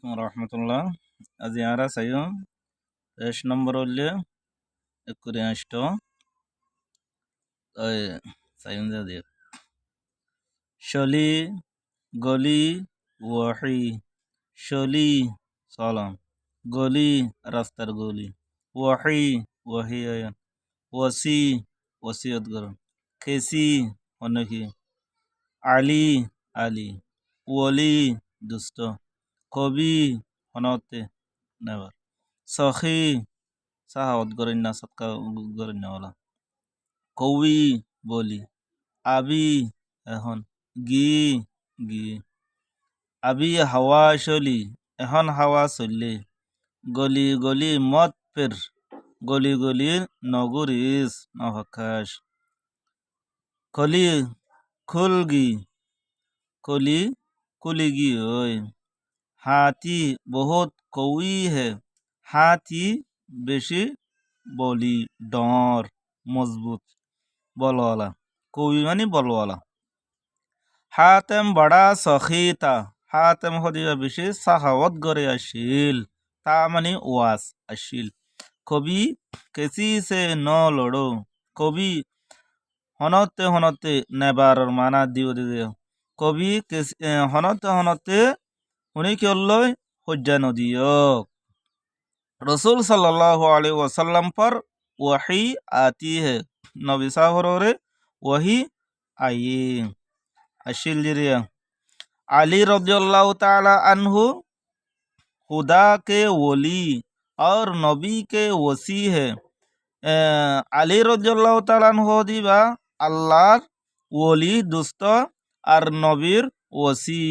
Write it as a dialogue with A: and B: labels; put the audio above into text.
A: আলাইকুম রহমতুল্লাহ। আজি আরা সাইও 23 নম্বর হইলে একরে আষ্ট ওই সাইন যা দিয়ে শলি গলি ওয়াহি শলি সালাম গলি রাস্তার গলি ওয়াহি ওয়াহি আয়ান ওয়াসি ওসিয়ত করুন খেসি অনেকি আলী আলী ওলি দুষ্ট কবি হনতে নেভার সখী সাহাওয়াত করেন না সৎকা করেন না ওলা কবি বলি আবি এখন গি গি আবি হাওয়া চলি এখন হাওয়া চললে গলি গলি মত ফের গলি গলি নগরিস নভাকাশ কলি খুলগি কলি কুলিগি ওই হাতি বহুত কৌই হে হাতি বেশি বলি ডর মজবুত বলওয়ালা কৌই মানে বলওয়ালা হাতেম বড়া সখিতা হাতেম হদিবা বেশি সাহাওয়াত করে আসিল তা মানে ওয়াস আসিল কবি কেসি সে ন লড়ো কবি হনতে হনতে নেবার মানা দিও দিও কবি হনতে হনতে উনি কি হল্লই হজ্জা নদীয় रसूल सल्लल्लाहु अलैहि वसल्लम पर वही आती है नबी साहब वही आई अशिल जिरिया अली रज़ियल्लाहु ताला अन्हु खुदा के वली और नबी के वसी है अली रज़ियल्लाहु ताला अन्हु दिबा अल्लाहर वली दोस्त और नबीर वसी